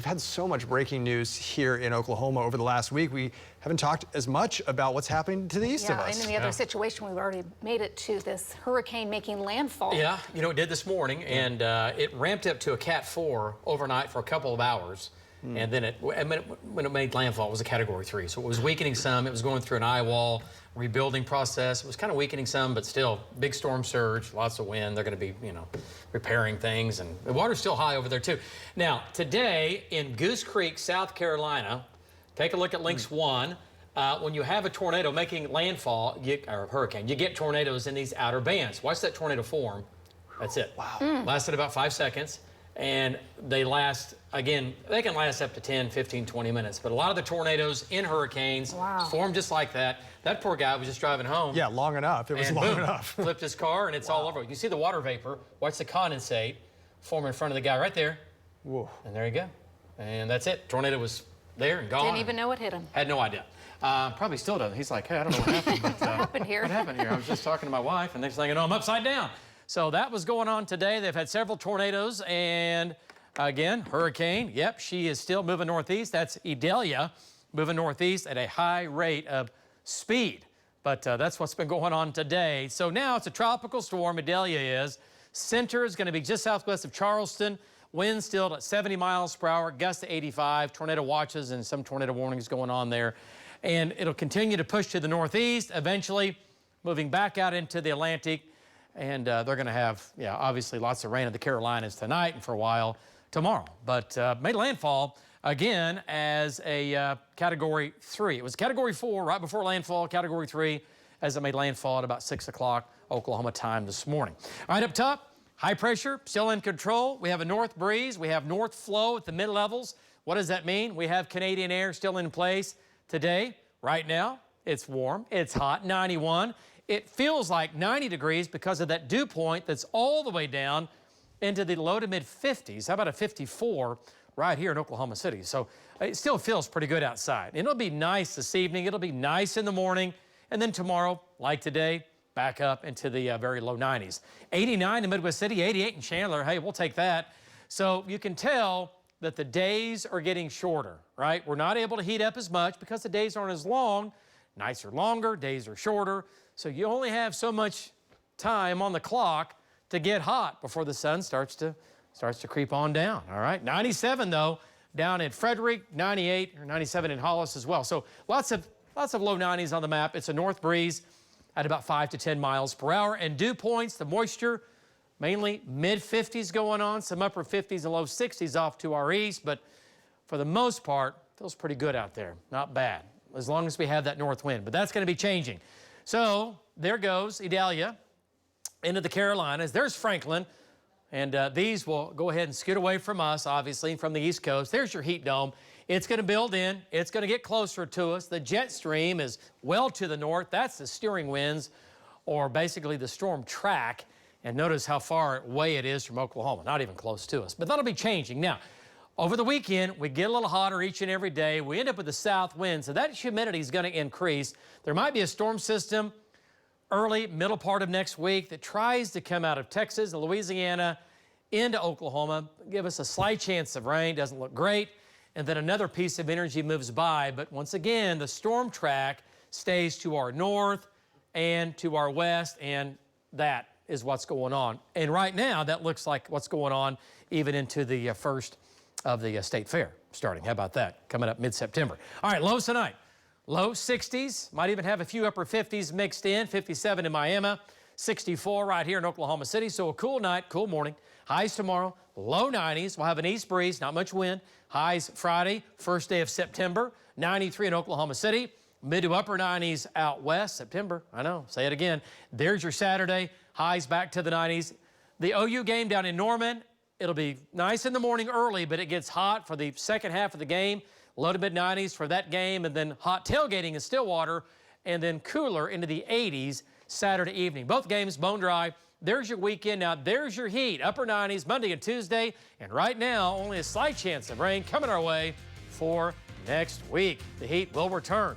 We've had so much breaking news here in Oklahoma over the last week. We haven't talked as much about what's happening to the east of us. And in the other situation, we've already made it to this hurricane making landfall. Yeah, you know, it did this morning, and it ramped up to a Cat 4 overnight for a couple of hours. And then when it made landfall, it was a Category 3. So it was weakening some. It was going through an eye wall rebuilding process. It was kind of weakening some, but still big storm surge, lots of wind. They're going to be, you know, repairing things, and the water's still high over there too. Now, today in Goose Creek, South Carolina, take a look at Links 1. When you have a tornado making landfall, or a hurricane, you get tornadoes in these outer bands. Watch that tornado form. That's it. Wow. Lasted about 5 seconds. And they last, again, they can last up to 10, 15, 20 minutes. But a lot of the tornadoes in hurricanes form just like that. That poor guy was just driving home. Yeah, long enough. It was long enough. Flipped his car, and it's all over. You see the water vapor. Watch the condensate form in front of the guy right there. Whoa. And there you go. And that's it. Tornado was there and gone. Didn't even know what hit him. Had no idea. Probably still doesn't. He's like, hey, I don't know what happened. But, what happened here? What happened here? I was just talking to my wife, and next thing you know, I'm upside down. So that was going on today. They've had several tornadoes, and again, hurricane. Yep, she is still moving northeast. That's Idalia moving northeast at a high rate of speed. But that's what's been going on today. So now it's a tropical storm, Idalia is. Center is going to be just southwest of Charleston. Winds still at 70 miles per hour, gusts to 85. Tornado watches and some tornado warnings going on there. And it'll continue to push to the northeast, eventually moving back out into the Atlantic. And they're going to have, yeah, obviously lots of rain in the Carolinas tonight and for a while tomorrow. But made landfall again as a Category 3. It was Category 4 right before landfall, Category 3 as it made landfall at about 6 o'clock Oklahoma time this morning. All right, up top, high pressure still in control. We have a north breeze. We have north flow at the mid-levels. What does that mean? We have Canadian air still in place today. Right now, it's warm. It's hot, 91. It feels like 90 degrees because of that dew point that's all the way down into the low to mid 50s. How about a 54 right here in Oklahoma City? So it still feels pretty good outside. It'll be nice this evening. It'll be nice in the morning. And then tomorrow, like today, back up into the very low 90s. 89 in Midwest City, 88 in Chandler. Hey, we'll take that. So you can tell that the days are getting shorter, right? We're not able to heat up as much because the days aren't as long. Nights are longer, days are shorter. So you only have so much time on the clock to get hot before the sun starts to creep on down, all right? 97, though, down in Frederick, 98 or 97 in Hollis as well. So lots of low 90s on the map. It's a north breeze at about 5 to 10 miles per hour. And dew points, the moisture, mainly mid-50s going on, some upper 50s and low 60s off to our east. But for the most part, feels pretty good out there. Not bad, as long as we have that north wind. But that's going to be changing. So there goes Idalia into the Carolinas. There's Franklin, and these will go ahead and scoot away from us, obviously, from the East Coast. There's your heat dome. It's going to build in. It's going to get closer to us. The jet stream is well to the north. That's the steering winds, or basically the storm track. And notice how far away it is from Oklahoma. Not even close to us. But that'll be changing. Now, over the weekend, we get a little hotter each and every day. We end up with the south wind, so that humidity is going to increase. There might be a storm system early, middle part of next week that tries to come out of Texas and Louisiana into Oklahoma, give us a slight chance of rain. Doesn't look great. And then another piece of energy moves by. But once again, the storm track stays to our north and to our west, and that is what's going on. And right now, that looks like what's going on even into the first of the state fair starting. How about that? Coming up mid-September. All right, lows tonight. Low 60s, might even have a few upper 50s mixed in. 57 in Miami, 64 right here in Oklahoma City. So a cool night, cool morning. Highs tomorrow, low 90s. We'll have an east breeze, not much wind. Highs Friday, first day of September, 93 in Oklahoma City. Mid to upper 90s out west, September. I know, say it again. There's your Saturday, highs back to the 90s. The OU game down in Norman, it'll be nice in the morning early, but it gets hot for the second half of the game. Low to mid-90s for that game, and then hot tailgating in Stillwater, and then cooler into the 80s Saturday evening. Both games bone dry. There's your weekend. Now, there's your heat. Upper 90s Monday and Tuesday, and right now, only a slight chance of rain coming our way for next week. The heat will return.